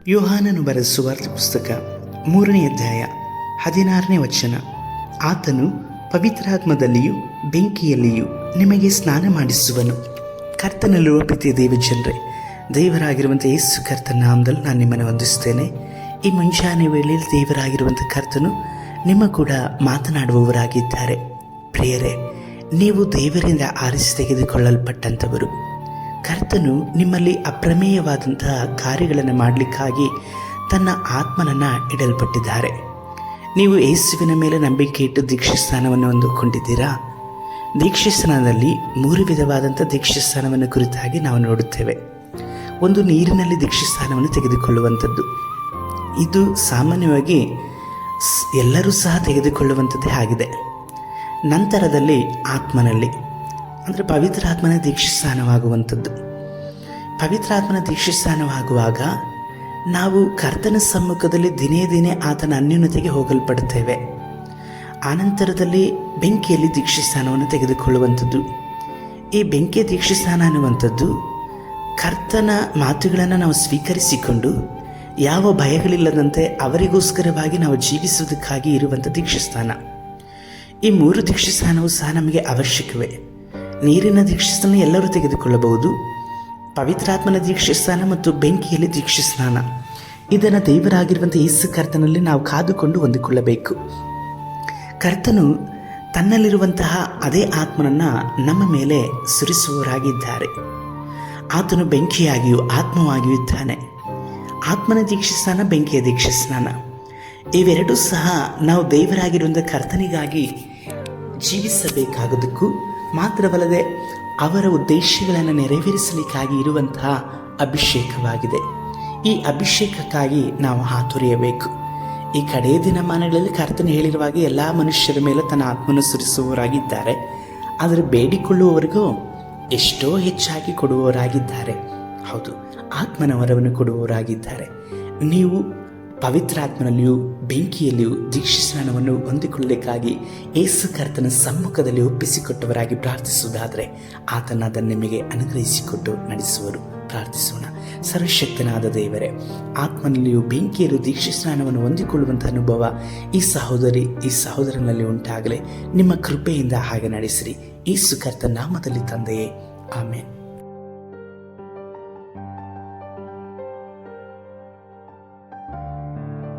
ಯೋಹಾನನು ಬರೆದ ಸುವಾರ್ತೆ ಪುಸ್ತಕ 3ನೇ ಅಧ್ಯಾಯ 16ನೇ ವಚನ. ಆತನು ಪವಿತ್ರಾತ್ಮದಲ್ಲಿಯೂ ಬೆಂಕಿಯಲ್ಲಿಯೂ ನಿಮಗೆ ಸ್ನಾನ ಮಾಡಿಸುವನು. ಕರ್ತನಲ್ಲಿರುವ ಪ್ರೀತಿಯ ದೇವಜನರೇ, ದೇವರಾಗಿರುವಂಥ ಯೇಸು ಕರ್ತನ ನಾಮದಲ್ಲಿ ನಾನು ನಿಮ್ಮನ್ನು ವಂದಿಸ್ತೇನೆ. ಈ ಮುಂಜಾನೆ ವೇಳೆಯಲ್ಲಿ ದೇವರಾಗಿರುವಂಥ ಕರ್ತನು ನಿಮ್ಮ ಕೂಡ ಮಾತನಾಡುವವರಾಗಿದ್ದಾರೆ. ಪ್ರಿಯರೇ, ನೀವು ದೇವರಿಂದ ಆರಿಸಿ ತೆಗೆದುಕೊಳ್ಳಲ್ಪಟ್ಟಂಥವರು. ಕರ್ತನು ನಿಮ್ಮಲ್ಲಿ ಅಪ್ರಮೇಯವಾದಂತಹ ಕಾರ್ಯಗಳನ್ನು ಮಾಡಲಿಕ್ಕಾಗಿ ತನ್ನ ಆತ್ಮನನ್ನು ಇಡಲ್ಪಟ್ಟಿದ್ದಾರೆ. ನೀವು ಯೇಸುವಿನ ಮೇಲೆ ನಂಬಿಕೆ ಇಟ್ಟು ದೀಕ್ಷಾಸ್ನಾನವನ್ನು ಹೊಂದಿಕೊಂಡಿದ್ದೀರಾ? ದೀಕ್ಷಾಸ್ನಾನದಲ್ಲಿ 3 ವಿಧವಾದಂಥ ದೀಕ್ಷಾಸ್ನಾನವನ್ನು ಕುರಿತಾಗಿ ನಾವು ನೋಡುತ್ತೇವೆ. ಒಂದು, ನೀರಿನಲ್ಲಿ ದೀಕ್ಷಾಸ್ನಾನವನ್ನು ತೆಗೆದುಕೊಳ್ಳುವಂಥದ್ದು. ಇದು ಸಾಮಾನ್ಯವಾಗಿ ಎಲ್ಲರೂ ಸಹ ತೆಗೆದುಕೊಳ್ಳುವಂಥದ್ದೇ ಆಗಿದೆ. ನಂತರದಲ್ಲಿ ಆತ್ಮನಲ್ಲಿ, ಅಂದರೆ ಪವಿತ್ರಾತ್ಮನ ದೀಕ್ಷಾಸ್ನಾನವಾಗುವಂಥದ್ದು. ಪವಿತ್ರಾತ್ಮನ ದೀಕ್ಷಾಸ್ನಾನವಾಗುವಾಗ ನಾವು ಕರ್ತನ ಸಮ್ಮುಖದಲ್ಲಿ ದಿನೇ ದಿನೇ ಆತನ ಅನ್ಯೋನ್ಯತೆಗೆ ಹೋಗಲ್ಪಡುತ್ತೇವೆ. ಆನಂತರದಲ್ಲಿ ಬೆಂಕಿಯಲ್ಲಿ ದೀಕ್ಷಾಸ್ನಾನವನ್ನು ತೆಗೆದುಕೊಳ್ಳುವಂಥದ್ದು. ಈ ಬೆಂಕಿಯ ದೀಕ್ಷಾಸ್ನಾನ ಅನ್ನುವಂಥದ್ದು ಕರ್ತನ ಮಾತುಗಳನ್ನು ನಾವು ಸ್ವೀಕರಿಸಿಕೊಂಡು ಯಾವ ಭಯಗಳಿಲ್ಲದಂತೆ ಅವರಿಗೋಸ್ಕರವಾಗಿ ನಾವು ಜೀವಿಸುವುದಕ್ಕಾಗಿ ಇರುವಂಥ ದೀಕ್ಷಾಸ್ನಾನ. ಈ 3 ದೀಕ್ಷಾಸ್ನಾನವೂ ಸಹ ನಮಗೆ ಅವಶ್ಯಕವೇ. ನೀರಿನ ದೀಕ್ಷಾಸ್ನಾನ ಎಲ್ಲರೂ ತೆಗೆದುಕೊಳ್ಳಬಹುದು. ಪವಿತ್ರಾತ್ಮನ ದೀಕ್ಷಾಸ್ನಾನ ಮತ್ತು ಬೆಂಕಿಯಲ್ಲಿ ದೀಕ್ಷಾಸ್ನಾನ, ಇದನ್ನು ದೇವರಾಗಿರುವಂಥ ಯೇಸು ಕರ್ತನಲ್ಲಿ ನಾವು ಕಾದುಕೊಂಡು ಹೊಂದಿಕೊಳ್ಳಬೇಕು. ಕರ್ತನು ತನ್ನಲ್ಲಿರುವಂತಹ ಅದೇ ಆತ್ಮನನ್ನು ನಮ್ಮ ಮೇಲೆ ಸುರಿಸುವವರಾಗಿದ್ದಾರೆ. ಆತನು ಬೆಂಕಿಯಾಗಿಯೂ ಆತ್ಮವಾಗಿಯೂ ಇದ್ದಾನೆ. ಆತ್ಮನ ದೀಕ್ಷಾಸ್ನಾನ, ಬೆಂಕಿಯ ದೀಕ್ಷಾಸ್ನಾನ ಇವೆರಡೂ ಸಹ ನಾವು ದೇವರಾಗಿರುವಂಥ ಕರ್ತನಿಗಾಗಿ ಜೀವಿಸಬೇಕಾಗೋದಕ್ಕೂ ಮಾತ್ರವಲ್ಲದೆ ಅವರ ಉದ್ದೇಶಗಳನ್ನು ನೆರವೇರಿಸಲಿಕ್ಕಾಗಿ ಇರುವಂತಹ ಅಭಿಷೇಕವಾಗಿದೆ. ಈ ಅಭಿಷೇಕಕ್ಕಾಗಿ ನಾವು ಹಾತೊರೆಯಬೇಕು. ಈ ಕಡೆಯ ದಿನಮಾನಗಳಲ್ಲಿ ಕರ್ತನು ಹೇಳಿರುವಾಗ ಎಲ್ಲ ಮನುಷ್ಯರ ಮೇಲೆ ತನ್ನ ಆತ್ಮನ ಸುರಿಸುವವರಾಗಿದ್ದಾರೆ. ಆದರೆ ಬೇಡಿಕೊಳ್ಳುವವರಿಗೂ ಎಷ್ಟೋ ಹೆಚ್ಚಾಗಿ ಕೊಡುವವರಾಗಿದ್ದಾರೆ. ಹೌದು, ಆತ್ಮನ ವರವನ್ನು ಕೊಡುವವರಾಗಿದ್ದಾರೆ. ನೀವು ಪವಿತ್ರಾತ್ಮನಲ್ಲಿಯೂ ಬೆಂಕಿಯಲ್ಲಿಯೂ ದೀಕ್ಷಾಸ್ನಾನವನ್ನು ಹೊಂದಿಕೊಳ್ಳಲಿಕ್ಕಾಗಿ ಯೇಸು ಕರ್ತನ ಸಮ್ಮುಖದಲ್ಲಿ ಒಪ್ಪಿಸಿಕೊಟ್ಟವರಾಗಿ ಪ್ರಾರ್ಥಿಸುವುದಾದರೆ ಆತನ ಅದನ್ನು ನಿಮಗೆ ಅನುಗ್ರಹಿಸಿಕೊಟ್ಟು ನಡೆಸುವರು. ಪ್ರಾರ್ಥಿಸೋಣ. ಸರ್ವಶಕ್ತನಾದ ದೇವರೇ, ಆತ್ಮನಲ್ಲಿಯೂ ಬೆಂಕಿಯಲ್ಲೂ ದೀಕ್ಷಾಸ್ನಾನವನ್ನು ಹೊಂದಿಕೊಳ್ಳುವಂಥ ಅನುಭವ ಈ ಸಹೋದರನಲ್ಲಿ ಉಂಟಾಗಲಿ. ನಿಮ್ಮ ಕೃಪೆಯಿಂದ ಹಾಗೆ ನಡೆಸಿರಿ. ಯೇಸು ಕರ್ತನ ನಾಮದಲ್ಲಿ ತಂದೆಯೇ, ಆಮೇನ್.